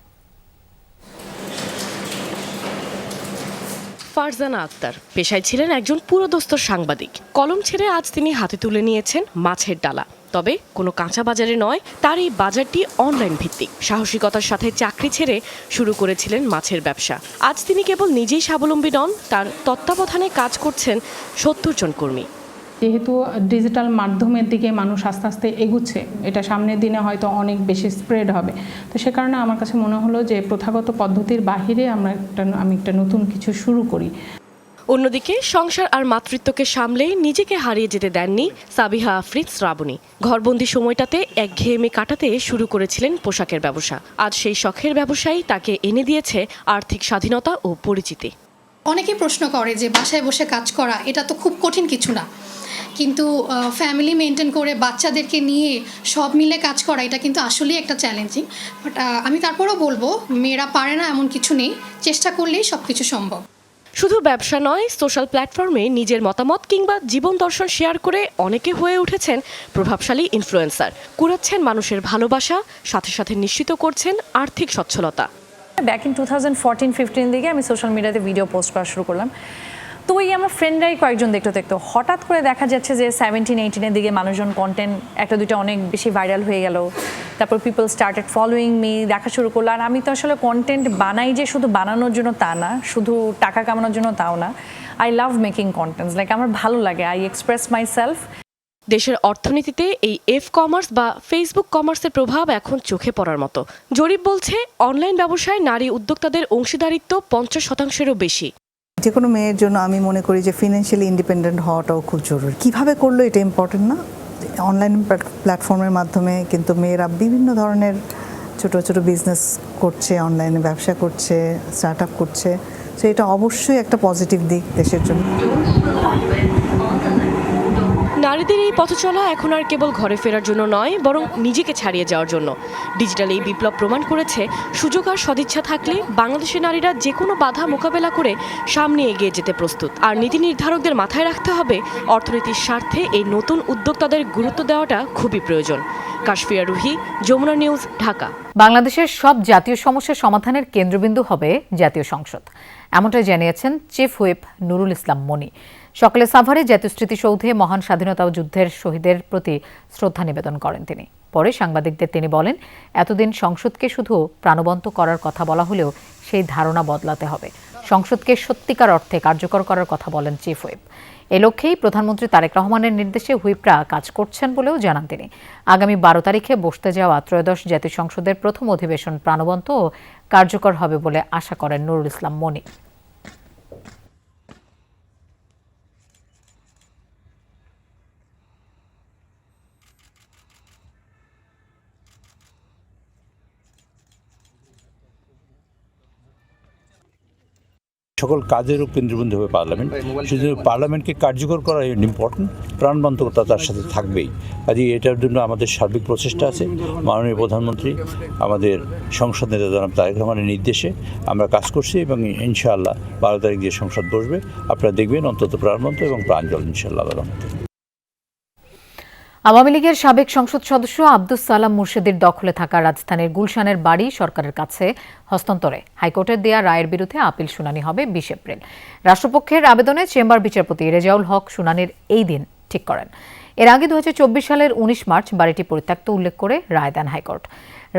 ফারজানা আক্তার পেশায় ছিলেন একজন পুরোদস্তুর সাংবাদিক। কলম ছেড়ে আজ তিনি হাতে তুলে নিয়েছেন মাছের ডালা। তবে কোনো কাঁচা বাজারে নয়, তার এই বাজারটি অনলাইন ভিত্তিক। সাহসিকতার সাথে চাকরি ছেড়ে শুরু করেছিলেন মাছের ব্যবসা। আজ তিনি কেবল নিজেই স্বাবলম্বী নন, তার তত্ত্বাবধানে কাজ করছেন 70 জন কর্মী। যেহেতু ডিজিটাল মাধ্যমের দিকে মানুষ আস্তে আস্তে এগুচ্ছে, এটা সামনের দিনে হয়তো অনেক বেশি স্প্রেড হবে, তো সে কারণে আমার কাছে মনে হলো যে প্রথাগত পদ্ধতির বাহিরে আমি একটা নতুন কিছু শুরু করি। অন্যদিকে সংসার আর মাতৃত্বকে সামলে নিজেকে হারিয়ে যেতে দেননি সাবিহা আফরিন শ্রাবণী। ঘরবন্দি সময়টাতে একঘেয়েমি কাটাতে শুরু করেছিলেন পোশাকের ব্যবসা। আজ সেই শখের ব্যবসায়ী তাকে এনে দিয়েছে আর্থিক স্বাধীনতা ও পরিচিতি। অনেকেই প্রশ্ন করে যে বাসায় বসে কাজ করা এটা তো খুব কঠিন কিছু না, কিন্তু ফ্যামিলি মেনটেন করে বাচ্চাদেরকে নিয়ে সব মিলে কাজ করা এটা কিন্তু আসলেই একটা চ্যালেঞ্জিং। বাট আমি তারপরও বলবো মেয়েরা পারে না এমন কিছু নেই, চেষ্টা করলেই সব কিছু সম্ভব। শুধু ব্যবসা নয়, সোশ্যাল প্ল্যাটফর্মে নিজের মতামত কিংবা জীবন দর্শন শেয়ার করে অনেকে হয়ে উঠেছেন প্রভাবশালী ইনফ্লুয়েন্সার। কুড়াচ্ছেন মানুষের ভালোবাসা, সাথে সাথে নিশ্চিত করছেন আর্থিক সচ্ছলতা। ব্যাক ইন 2014-15 দিকে আমি সোশ্যাল মিডিয়াতে ভিডিও পোস্ট করা শুরু করলাম। তো ওই আমার ফ্রেন্ডরাই কয়েকজন দেখতে হঠাৎ করে দেখা যাচ্ছে যে 17-18 দিকে মানুষজন কন্টেন্ট একটা দুইটা অনেক বেশি ভাইরাল হয়ে গেল। তারপর পিপল স্টার্টেড ফলোয়িং মি, দেখা শুরু করলো। আর আমি তো আসলে কন্টেন্ট বানাই যে শুধু বানানোর জন্য তা না, শুধু টাকা কামানোর জন্য তাও না। I love making contents, like আমার ভালো লাগে, আই এক্সপ্রেস মাই সেলফ। দেশের অর্থনীতিতে এই কমার্স বা ফেসবুক কমার্সের প্রভাব এখন চোখে পড়ার মতো। জরিপ বলছে অনলাইন ব্যবসায় নারী উদ্যোক্তাদের অংশীদারিত্ব 50%-এরও বেশি। যে কোনো মেয়ের জন্য আমি মনে করি যে ফিনান্সিয়ালি ইন্ডিপেন্ডেন্ট হওয়াটাও খুব জরুরি। কীভাবে করলো এটা ইম্পর্টেন্ট না, অনলাইন প্ল্যাটফর্মের মাধ্যমে কিন্তু মেয়েরা বিভিন্ন ধরনের ছোট ছোট বিজনেস করছে, অনলাইনে ব্যবসা করছে, স্টার্ট আপ করছে। সো এটা অবশ্যই একটা পজিটিভ দিক দেশের জন্য। নারীদের এই পথ চলা এখন আর কেবল ঘরে ফেরার জন্য নয়, বরং নিজেকে ছাড়িয়ে যাওয়ার জন্য। ডিজিটাল এই বিপ্লব প্রমাণ করেছে সুযোগ আর সদিচ্ছা থাকলে বাংলাদেশের নারীরা যে কোনো বাধা মোকাবেলা করে সামনে এগিয়ে যেতে প্রস্তুত। আর নীতি নির্ধারকদের মাথায় রাখতে হবে, অর্থনীতির স্বার্থে এই নতুন উদ্যোক্তাদের গুরুত্ব দেওয়াটা খুবই প্রয়োজন। কাশফিয়া রুহি, যমুনা নিউজ, ঢাকা। বাংলাদেশের সব জাতীয় সমস্যার সমাধানের কেন্দ্রবিন্দু হবে জাতীয় সংসদ, এমনটাই জানিয়েছেন চিফ হুইপ নুরুল ইসলাম মনি। সকালে সাভারে জাতীয় স্মৃতিসৌধে মহান স্বাধীনতা যুদ্ধের শহীদের প্রতি শ্রদ্ধা নিবেদন করেন তিনি। পরে সাংবাদিকদের তিনি বলেন, এতদিন সংসদকে শুধু প্রাণবন্ত করার কথা বলা হলেও সেই ধারণা বদলাতে হবে। সংসদকে সত্যিকার অর্থে কার্যকর করার কথা বলেন চিফ হুইপ। এ লক্ষ্যেই প্রধানমন্ত্রী তারেক রহমানের নির্দেশে হুইপরা কাজ করছেন বলেও জানান তিনি। আগামী 12 তারিখে বসতে যাওয়া ত্রয়োদশ জাতীয় সংসদের প্রথম অধিবেশন প্রাণবন্ত ও কার্যকর হবে বলে আশা করেন নুরুল ইসলাম মনি। সকল কাজেরও কেন্দ্রবিন্দু হবে পার্লামেন্ট, শুধু পার্লামেন্টকে কার্যকর করা ইম্পর্টেন্ট, প্রাণবন্ততা তার সাথে থাকবেই। কাজে এটার জন্য আমাদের সার্বিক প্রচেষ্টা আছে। মাননীয় প্রধানমন্ত্রী আমাদের সংসদ নেতা জনাব তারেক রহমানের নির্দেশে আমরা কাজ করছি এবং ইনশাআল্লাহ 12 তারিখ যে সংসদ বসবে আপনারা দেখবেন অন্তত প্রাণবন্ত এবং প্রাঞ্জল ইনশাআল্লাহ। আওয়ামী লীগের সাবেক সংসদ সদস্য আব্দুস সালাম মুর্শেদের দখলে থাকা রাজধানীর গুলশানের বাড়ি সরকারের কাছে হস্তান্তরে হাইকোর্টের দেয়া রায়ের বিরুদ্ধে আপিল শুনানি হবে 20 এপ্রিল। রাষ্ট্রপক্ষের আবেদনে চেম্বার বিচারপতি রেজাউল হক শুনানির এই দিন ঠিক করেন। এর আগে 2024 সালের 19 মার্চ বাড়িটি পরিত্যক্ত উল্লেখ করে রায় দেন হাইকোর্ট।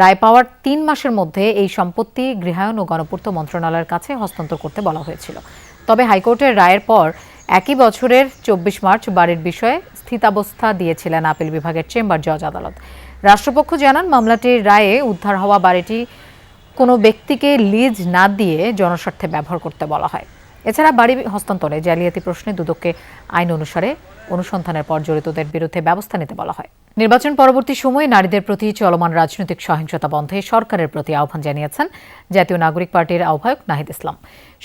রায় পাওয়ার 3 মাসের মধ্যে এই সম্পত্তি গৃহায়ন ও গণপূর্ত মন্ত্রণালয়ের কাছে হস্তান্তর করতে বলা হয়েছিল। তবে হাইকোর্টের রায়ের পর একই বছরের 24 মার্চ বাড়ির বিষয়ে স্থিতাবস্থা দিয়েছিলেন আপিল বিভাগের চেম্বার জজ আদালত। রাষ্ট্রপক্ষ জানান, মামলাটির রায়ে উদ্ধার হওয়া বাড়িটি কোনো ব্যক্তিকে লিজ না দিয়ে জনস্বার্থে ব্যবহার করতে বলা হয়। এছাড়া বাড়ি হস্তান্তরে জালিয়াতি প্রশ্নে দুদককে আইন অনুসারে অনুসন্ধানের পর জড়িতদের বিরুদ্ধে ব্যবস্থা নিতে বলা হয়। নির্বাচন পরবর্তী সময়ে নারীদের প্রতি চলমান রাজনৈতিক সহিংসতা বন্ধে সরকারের প্রতি আহ্বান জানিয়েছেন জাতীয় নাগরিক পার্টির আহ্বায়ক নাহিদ ইসলাম।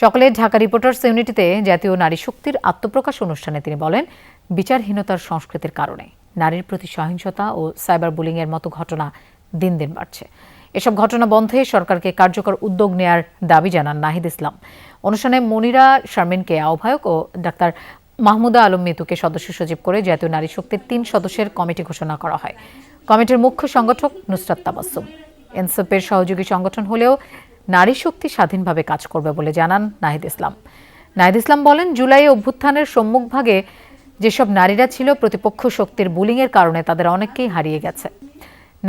সকালে ঢাকা রিপোর্টার্স ইউনিটিতে জাতীয় নারী শক্তির আত্মপ্রকাশ অনুষ্ঠানে তিনি বলেন, বিচারহীনতার সংস্কৃতির কারণে নারীর প্রতি সহিংসতা ও সাইবার বুলিংয়ের মতো ঘটনা দিন দিন বাড়ছে। এসব ঘটনা বন্ধে সরকারকে কার্যকর উদ্যোগ নেয়ার দাবি জানান নাহিদ ইসলাম। অনুষ্ঠানে মনিরা শারমিনকে আহ্বায়ক ও ডাক্তার মাহমুদা আলম মিতুকে সদস্য সচিব করে জাতীয় নারী শক্তির 3 সদস্যের কমিটি ঘোষণা করা হয়। কমিটির মুখ্য সংগঠক নুসরাত তাবাসসুম। এনসিপির সহযোগী সংগঠন হলেও নারী শক্তি স্বাধীনভাবে কাজ করবে বলে জানান নাহিদ ইসলাম। নাহিদ ইসলাম বলেন, জুলাই অভ্যুত্থানের সম্মুখভাগে যেসব নারীরা ছিল প্রতিপক্ষ শক্তির বুলিংয়ের কারণে তাদের অনেককেই হারিয়ে গেছে।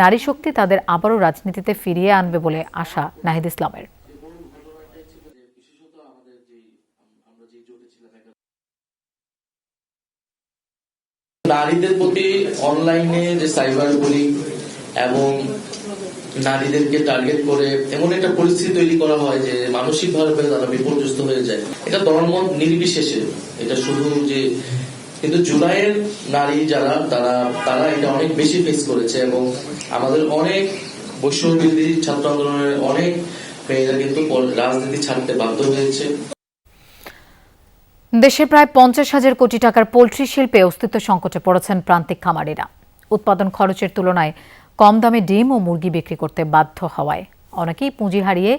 নারী শক্তি তাদের আবারও রাজনীতিতে ফিরিয়ে আনবে বলে আশা নাহিদ ইসলামের। নারীদের প্রতি অনলাইনে যে সাইবার বুলিং এবং নারীদেরকে টার্গেট করে এমন একটা পরিস্থিতি তৈরি করা হয় যে মানসিকভাবে তারা বিপর্যস্ত হয়ে যায়। এটা ধর্ম নির্বিশেষে, এটা শুধু যে কিন্তু জুলাইয়ের নারী যারা তারা এটা অনেক বেশি ফেস করেছে এবং আমাদের অনেক বৈষম্যবিরোধী ছাত্র আন্দোলনের অনেক মেয়েরা কিন্তু রাজনীতি ছাড়তে বাধ্য হয়েছে। দেশে প্রায় 50,000 কোটি টাকার পোল্ট্রি শিল্পে অস্তিত্ব সংকটে পড়েছেন প্রান্তিক খামারিরা। উৎপাদন খরচের তুলনায় কম দামে ডিম ও মুরগি বিক্রি করতে বাধ্য হওয়ায় অনেকেই পুঁজি হারিয়ে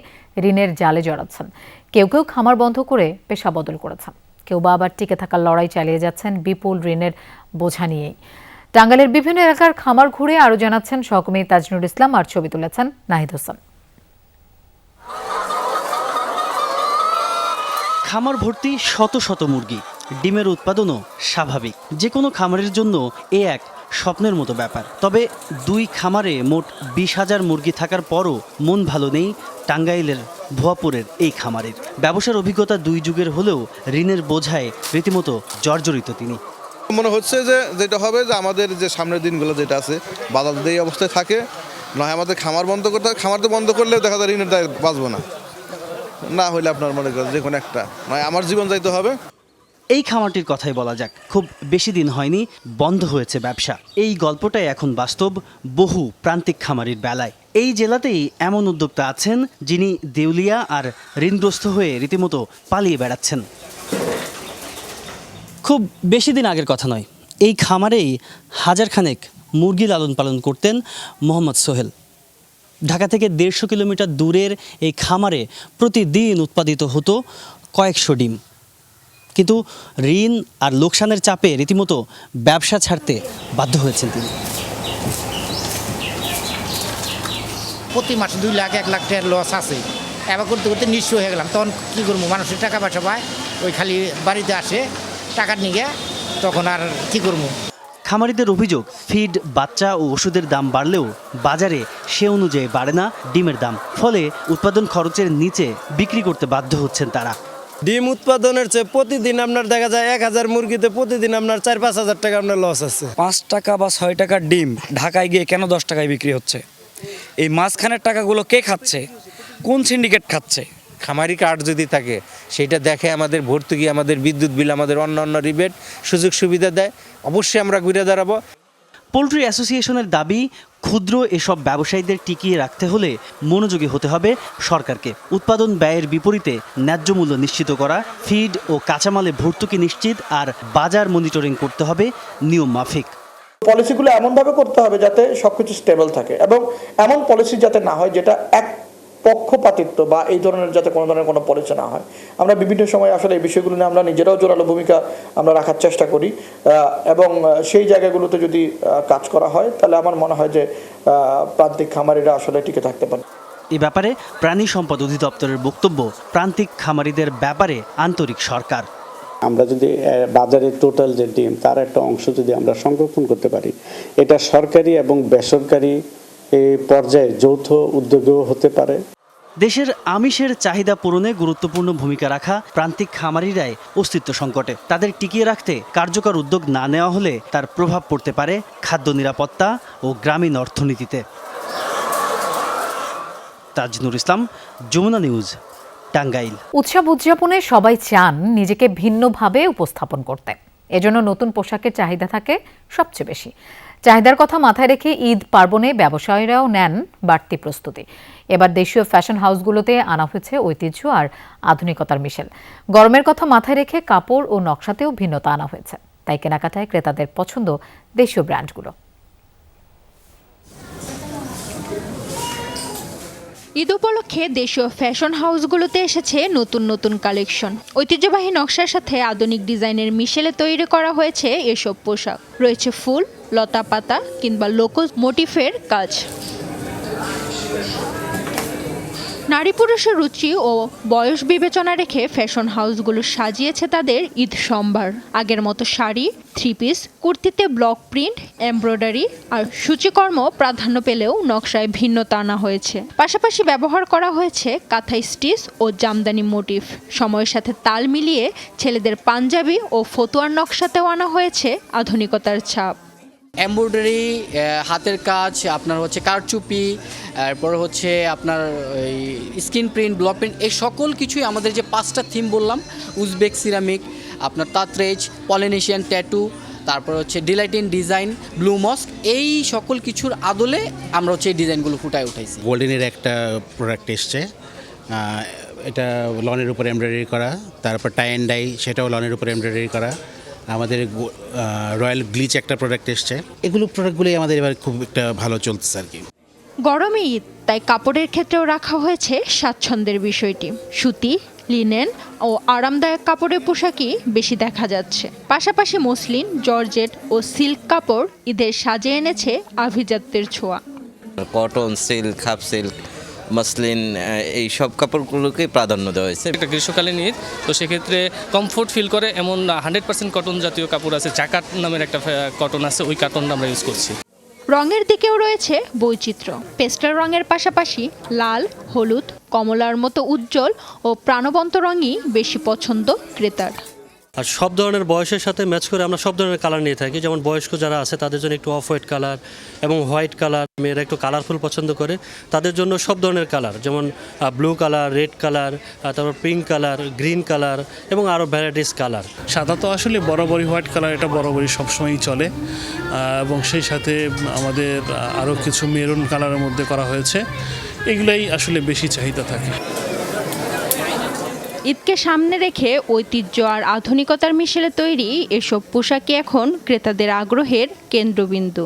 ঋণের জালে জড়াচ্ছেন। কেউ কেউ খামার বন্ধ করে পেশা বদল করেছেন, কেউ বা আবার টিকে থাকার লড়াই চালিয়ে যাচ্ছেন বিপুল ঋণের বোঝা নিয়েই। টাঙ্গাইলের বিভিন্ন এলাকার খামার ঘুরে আরও জানাচ্ছেন সহকর্মী তাজনুর ইসলাম, আর ছবি তুলেছেন নাহিদ হোসেন। খামার ভর্তি শত শত মুরগি, ডিমের উৎপাদনও স্বাভাবিক। যে কোনো খামারের জন্য এ এক স্বপ্নের মতো ব্যাপার। তবে 2 খামারে মোট 20,000 মুরগি থাকার পরও মন ভালো নেই টাঙ্গাইলের ভুয়াপুরের এই খামারের। ব্যবসার অভিজ্ঞতা 2 যুগের হলেও ঋণের বোঝায় রীতিমতো জর্জরিত তিনি। মনে হচ্ছে যে যেটা হবে যে আমাদের যে সামনের দিনগুলো যেটা আছে বাজার এই অবস্থায় থাকে, নয় আমাদের খামার বন্ধ করতে হয়। খামার তো বন্ধ করলে দেখা যায় ঋণের দায় বাঁচবো না হলে আপনার মনে করেন যে কোনো একটা নয় আমার জীবন যাইতে হবে। এই খামারটির কথাই বলা যাক। খুব বেশি দিন হয়নি বন্ধ হয়েছে ব্যবসা। এই গল্পটাই এখন বাস্তব বহু প্রান্তিক খামারির বেলায়। এই জেলাতেই এমন উদ্যোক্তা আছেন যিনি দেউলিয়া আর ঋণগ্রস্ত হয়ে রীতিমতো পালিয়ে বেড়াচ্ছেন। খুব বেশি দিন আগের কথা নয়, এই খামারেই 1000 খানেক মুরগি লালন পালন করতেন মোহাম্মদ সোহেল। ঢাকা থেকে 150 কিলোমিটার দূরের এই খামারে প্রতিদিন উৎপাদিত হতো কয়েকশো ডিম। কিন্তু ঋণ আর লোকসানের চাপে রীতিমতো ব্যবসা ছাড়তে বাধ্য হয়েছেন তিনি। প্রতি মাসে 2 লাখ 1 লাখ টাকার লস আছে। এবার করতে করতে নিঃস্ব হয়ে গেলাম। তখন কী করবো, মানুষের টাকা পয়সা পায়, ওই খালি বাড়িতে আসে টাকা নিয়ে, তখন আর কী করবো। খামারিদের অভিযোগ, ফিড, বাচ্চা ও ওষুধের দাম বাড়লেও বাজারে সে অনুযায়ী বাড়ে না ডিমের দাম। ফলে উৎপাদন খরচের নিচে বিক্রি করতে বাধ্য হচ্ছেন তারা। ডিম উৎপাদনের চেয়ে প্রতিদিন আপনার দেখা যায় 1000 মুরগিতে প্রতিদিন আপনার 4-5 হাজার টাকা আপনার লস আছে। 5 টাকা বা 6 টাকার ডিম ঢাকায় গিয়ে কেন 10 টাকায় বিক্রি হচ্ছে? এই মাঝখানের টাকাগুলো কে খাচ্ছে? কোন সিন্ডিকেট খাচ্ছে? খামারি কার্ড যদি থাকে সেটা দেখে আমাদের ভর্তুকি, আমাদের বিদ্যুৎ বিল, আমাদের অন্যান্য রিবেট সুযোগ সুবিধা দেয়, অবশ্যই আমরা ঘুরে দাঁড়াবো। পোল্ট্রি অ্যাসোসিয়েশনের দাবি, ক্ষুদ্র এসব ব্যবসায়ীদের টিকিয়ে রাখতে হলে মনোযোগী হতে হবে সরকারকে। উৎপাদন ব্যয়ের বিপরীতে ন্যায্য মূল্য নিশ্চিত করা, ফিড ও কাঁচামালে ভর্তুকি নিশ্চিত আর বাজার মনিটরিং করতে হবে নিয়ম মাফিক। পলিসিগুলো এমনভাবে করতে হবে যাতে সবকিছু স্টেবল থাকে এবং এমন পলিসি যাতে না হয় যেটা এক পক্ষপাতিত্ব বা এই ধরনের যাতে কোনো ধরনের কোনো পলিসি না হয়। আমরা বিভিন্ন সময় আসলে এই বিষয়গুলো নিয়ে আমরা নিজেরাও জোরালো ভূমিকা আমরা রাখার চেষ্টা করি এবং সেই জায়গাগুলোতে যদি কাজ করা হয় তাহলে আমার মনে হয় যে প্রান্তিক খামারিরা আসলে টিকে থাকতে পারে। এ ব্যাপারে প্রাণী সম্পদ অধিদপ্তরের বক্তব্য, প্রান্তিক খামারিদের ব্যাপারে আন্তরিক সরকার। আমরা যদি বাজারের টোটাল যে ডিম তার একটা অংশ যদি আমরা সংরক্ষণ করতে পারি, এটা সরকারি এবং বেসরকারি পর্যায়ে যৌথ উদ্যোগও হতে পারে। দেশের আমিষের চাহিদা পূরণে গুরুত্বপূর্ণ ভূমিকা রাখা প্রান্তিক খামারিরাই অস্তিত্ব সংকটে। তাদের টিকিয়ে রাখতে কার্যকর উদ্যোগ না নেওয়া হলে তার প্রভাব পড়তে পারে খাদ্য নিরাপত্তা ও গ্রামীণ অর্থনীতিতে। তাজনুর ইসলাম, যমুনা নিউজ, টাঙ্গাইল। উৎসব উদযাপনে সবাই চান নিজেকে ভিন্নভাবে উপস্থাপন করতে, এজন্য নতুন পোশাকের চাহিদা থাকে সবচেয়ে বেশি। চাহিদার কথা মাথায় রেখে ঈদ পার্বণে ব্যবসায়ীরাও নেন বাড়তি প্রস্তুতি। এবার দেশীয় ফ্যাশন হাউসগুলোতে আনা হয়েছে ঐতিহ্য আর আধুনিকতার মিশেল। গরমের কথা মাথায় রেখে কাপড় ও নকশাতেও ভিন্নতা আনা হয়েছে, তাই কেনাকাটায় ক্রেতাদের পছন্দ দেশীয় ব্র্যান্ডগুলো। ঈদ উপলক্ষে দেশীয় ফ্যাশন হাউসগুলোতে এসেছে নতুন নতুন কালেকশন। ঐতিহ্যবাহী নকশার সাথে আধুনিক ডিজাইনের মিশেলে তৈরি করা হয়েছে এসব পোশাক। রয়েছে ফুল, লতা পাতা কিংবা লোকজ মোটিফের কাজ। নারী পুরুষের রুচি ও বয়স বিবেচনা রেখে ফ্যাশন হাউসগুলো সাজিয়েছে তাদের ঈদ সম্ভার। আগের মতো শাড়ি, থ্রি পিস, কুর্তিতে ব্লক প্রিন্ট, এমব্রয়ডারি আর সূচিকর্ম প্রাধান্য পেলেও নকশায় ভিন্নতা আনা হয়েছে। পাশাপাশি ব্যবহার করা হয়েছে কাঁথা স্টিচ ও জামদানি মোটিফ। সময়ের সাথে তাল মিলিয়ে ছেলেদের পাঞ্জাবি ও ফতুয়ার নকশাতেও আনা হয়েছে আধুনিকতার ছাপ। এমব্রয়ডারি, হাতের কাজ, আপনার হচ্ছে কারচুপি, এরপর হচ্ছে আপনার স্ক্রিন প্রিন্ট, ব্লক প্রিন্ট, এই সকল কিছুই আমাদের যে 5টা থিম বললাম, উজবেক সিরামিক, আপনার তাতরেজ, পলিনেশিয়ান ট্যাটু, তারপর হচ্ছে ডিলাইটিন ডিজাইন, ব্লু মস্ক, এই সকল কিছুর আদলে আমরা হচ্ছে এই ডিজাইনগুলো ফুটায় উঠাইছি। গোল্ডেনের একটা প্রোডাক্ট এসছে, এটা লনের উপর এমব্রয়ডারি করা, তারপর টাই অ্যান্ড ডাই, সেটাও লনের উপর এমব্রয়ডারি করা। আমাদের রয়্যাল গ্লিচ একটা প্রোডাক্ট এসছে। এগুলো প্রোডাক্টগুলোই আমাদের এবার খুব একটা ভালো চলতেছে আর কি। গরমে ঈদ, তাই কাপড়ের ক্ষেত্রেও রাখা হয়েছে স্বাচ্ছন্দ্যের বিষয়টি। সুতি, লিনেন ও আরামদায়ক কাপড়ের পোশাকই বেশি দেখা যাচ্ছে। পাশাপাশি মসলিন, জর্জেট ও সিল্ক কাপড় ঈদের সাজিয়ে এনেছে আভিজাত্যের ছোঁয়া। Cotton, silk, half silk, muslin, এই সব কাপড়গুলোকে প্রাধান্য দেওয়া হয়েছে। একটা গ্রীষ্মকালীন ঈদ, তো সেক্ষেত্রে কমফোর্ট ফিল করে এমন 100% কটন জাতীয় কাপড় আছে। জাকাত নামের একটা কটন আছে, ওই কটনটা আমরা ইউজ করছি। রঙের দিকেও রয়েছে বৈচিত্র্য। পেস্টেল রঙের পাশাপাশি লাল, হলুদ, কমলার মতো উজ্জ্বল ও প্রাণবন্ত রঙই বেশি পছন্দ ক্রেতার। আর সব ধরনের বয়সের সাথে ম্যাচ করে আমরা সব ধরনের কালার নিয়ে থাকি। যেমন বয়স্ক যারা আছে তাদের জন্য একটু অফ হোয়াইট কালার এবং হোয়াইট কালার, মেয়েরা একটু কালারফুল পছন্দ করে, তাদের জন্য সব ধরনের কালার, যেমন ব্লু কালার, রেড কালার, তারপর পিঙ্ক কালার, গ্রিন কালার এবং আরও ভ্যারাইটিস কালার। সাদা তো আসলে বরাবরই, হোয়াইট কালার এটা বরাবরই সবসময়ই চলে, এবং সেই সাথে আমাদের আরও কিছু মেরুন কালারের মধ্যে করা হয়েছে। এগুলাই আসলে বেশি চাহিদা থাকে। ঈদকে সামনে রেখে ঐতিহ্য আর আধুনিকতার মিশেলে তৈরি এসব পোশাকই এখন ক্রেতাদের আগ্রহের কেন্দ্রবিন্দু।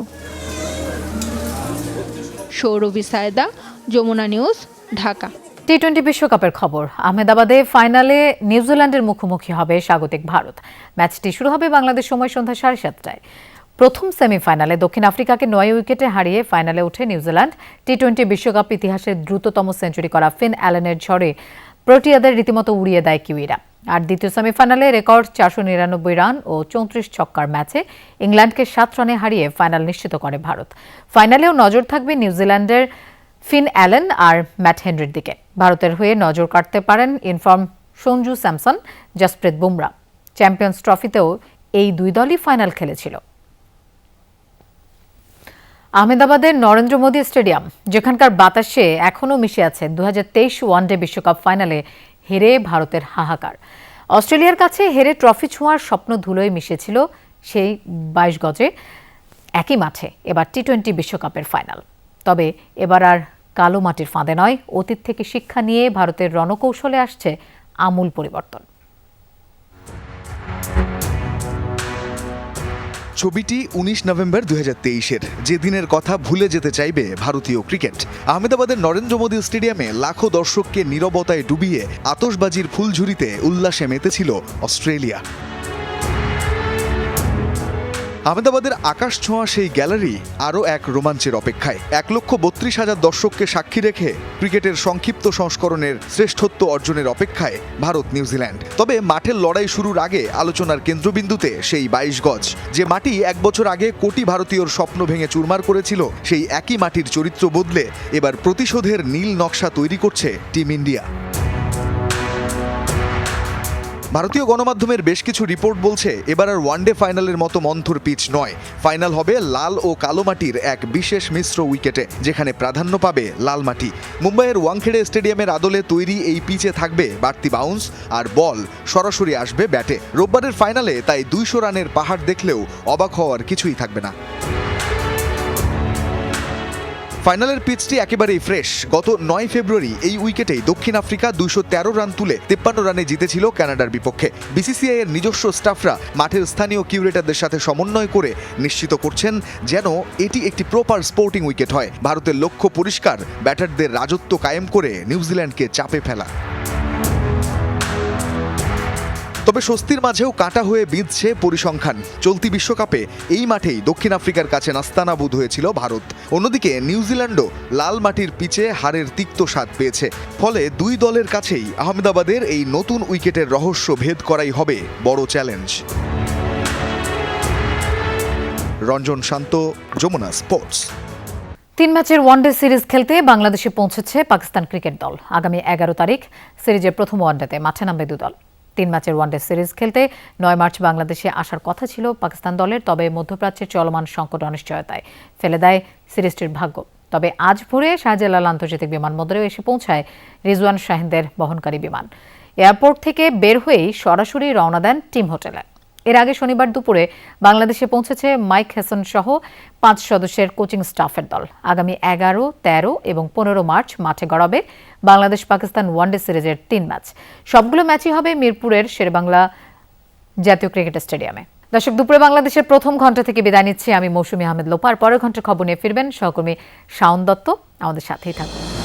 সৌরভী সায়দা, যমুনা নিউজ, ঢাকা। টি-20 বিশ্বকাপের খবর। আহমেদাবাদে ফাইনালে নিউজিল্যান্ডের মুখোমুখি হবে স্বাগতিক ভারত। ম্যাচটি শুরু হবে বাংলাদেশ সময় সন্ধ্যা 7:30টায়। প্রথম সেমিফাইনালে দক্ষিণ আফ্রিকাকে 9 উইকেটে হারিয়ে ফাইনালে ওঠে নিউজিল্যান্ড। টি-20 বিশ্বকাপ ইতিহাসের দ্রুততম সেঞ্চুরি করা ফিন অ্যালেনের ঝড়ে প্রোটিয়াদের রীতিমতো উড়িয়ে দেয় কিউইরা। আর দ্বিতীয় সেমিফাইনালে রেকর্ড 499 রান ও 34 ছক্কার ম্যাচে ইংল্যান্ডকে 7 রানে হারিয়ে ফাইনাল নিশ্চিত করে ভারত। ফাইনালেও নজর থাকবে নিউজিল্যান্ডের ফিন অ্যালেন আর ম্যাট হেনরির দিকে। ভারতের হয়ে নজর কাটতে পারেন ইনফর্ম সঞ্জু স্যামসন, জসপ্রীত বুমরা। চ্যাম্পিয়ন্স ট্রফিতেও এই দুই দলই ফাইনাল খেলেছিল। আহমেদাবাদের নরেন্দ্র মোদী স্টেডিয়াম, যেখানকার বাতাসে এখনও মিশে আছে 2023 ওয়ানডে বিশ্বকাপ ফাইনালে হেরে ভারতের হাহাকার। অস্ট্রেলিয়ার কাছে হেরে ট্রফি ছোঁয়ার স্বপ্ন ধুলোয় মিশেছিল সেই 22 গজে একই মাঠে এবার টি-20 বিশ্বকাপের ফাইনাল। তবে এবার আর কালো মাটির ফাঁদে নয়, অতীত থেকে শিক্ষা নিয়ে ভারতের রণকৌশলে আসছে আমূল পরিবর্তন। ছবিটি 19 নভেম্বর 2023-এর, যে দিনের কথা ভুলে যেতে চাইবে ভারতীয় ক্রিকেট। আহমেদাবাদের নরেন্দ্র মোদী স্টেডিয়ামে লাখো দর্শককে নীরবতায় ডুবিয়ে আতশবাজির ফুলঝুরিতে উল্লাসে মেতেছিল অস্ট্রেলিয়া। আহমেদাবাদের আকাশ ছোঁয়া সেই গ্যালারি আরও এক রোমাঞ্চের অপেক্ষায়। 1,32,000 দর্শককে সাক্ষী রেখে ক্রিকেটের সংক্ষিপ্ত সংস্করণের শ্রেষ্ঠত্ব অর্জনের অপেক্ষায় ভারত নিউজিল্যান্ড। তবে মাঠের লড়াই শুরুর আগে আলোচনার কেন্দ্রবিন্দুতে সেই 22 গজ, যে মাটি 1 বছর আগে কোটি ভারতীয়র স্বপ্ন ভেঙে চুরমার করেছিল। সেই একই মাটির চরিত্র বদলে এবার প্রতিশোধের নীল নকশা তৈরি করছে টিম ইন্ডিয়া। ভারতীয় গণমাধ্যমের বেশ কিছু রিপোর্ট বলছে এবার আর ওয়ানডে ফাইনালের মতো মন্থর পিচ নয়, ফাইনাল হবে লাল ও কালো মাটির এক বিশেষ মিশ্র উইকেটে, যেখানে প্রাধান্য পাবে লাল মাটি। মুম্বাইয়ের ওয়াংখেড়ে স্টেডিয়ামের আদলে তৈরি এই পিচে থাকবে বাড়তি বাউন্স, আর বল সরাসরি আসবে ব্যাটে। রোববারের ফাইনালে তাই 200 রানের পাহাড় দেখলেও অবাক হওয়ার কিছুই থাকবে না। ফাইনালের পিচটি একেবারেই ফ্রেশ। গত 9 ফেব্রুয়ারি এই উইকেটেই দক্ষিণ আফ্রিকা 213 রান তুলে 53 রানে জিতেছিল কানাডার বিপক্ষে। বিসিসিআই এর নিজস্ব স্টাফরা মাঠের স্থানীয় কিউরেটরদের সাথে সমন্বয় করে নিশ্চিত করছেন যেন এটি একটি প্রপার স্পোর্টিং উইকেট হয়। ভারতের লক্ষ্য পরিষ্কার, ব্যাটারদের রাজত্ব কায়েম করে নিউজিল্যান্ডকে চাপে ফেলা। তবে স্বস্তির মাঝেও কাঁটা হয়ে বিঁধছে পরিসংখ্যান। চলতি বিশ্বকাপে এই মাঠেই দক্ষিণ আফ্রিকার কাছে নাস্তানাবুদ হয়েছিল ভারত। অন্যদিকে নিউজিল্যান্ডও লাল মাটির পিচে হারের তিক্ত স্বাদ পেয়েছে। ফলে দুই দলের কাছেই আহমেদাবাদের এই নতুন উইকেটের রহস্য ভেদ করাই হবে বড় চ্যালেঞ্জ। রঞ্জন শান্ত, যমুনা স্পোর্টস। 3 ম্যাচের ওয়ানডে সিরিজ খেলতে বাংলাদেশে পৌঁছেছে পাকিস্তান ক্রিকেট দল। আগামী 11 তারিখ সিরিজের প্রথম ওয়ানডেতে মাঠে নামবে দুদল। 3 ম্যাচের ওয়ানডে সিরিজ খেলতে 9 মার্চ বাংলাদেশে আসার কথা ছিল পাকিস্তান দলের, তবে মধ্যপ্রাচ্যের চলমান সংকট অনিশ্চয়তায় ফেলে দেয় সিরিজটির ভাগ্য। তবে আজ ভোরে শাহজালাল আন্তর্জাতিক বিমানবন্দরেও এসে পৌঁছায় রিজওয়ান শাহিনদের বহনকারী বিমান। এয়ারপোর্ট থেকে বের হয়েই সরাসরি রওনা দেন টিম হোটেলে। এর আগে শনিবার দুপুরে বাংলাদেশে পৌঁছেছে মাইক হেসন সহ 5 সদস্যের কোচিং স্টাফের দল। আগামী 11, 13 এবং 15 মার্চ মাঠে গড়াবে বাংলাদেশ পাকিস্তান ওয়ানডে সিরিজের 3 ম্যাচ। সবগুলো ম্যাচই হবে মিরপুরের শেরেবাংলা জাতীয় ক্রিকেট স্টেডিয়ামে। দর্শক, দুপুরে বাংলাদেশের প্রথম ঘন্টা থেকে বিদায় নিচ্ছি আমি মৌসুমী আহমেদ লোপা। আর পরের ঘন্টার খবর নিয়ে ফিরবেন সহকর্মী শাওন দত্ত। আমাদের সাথেই থাকুন।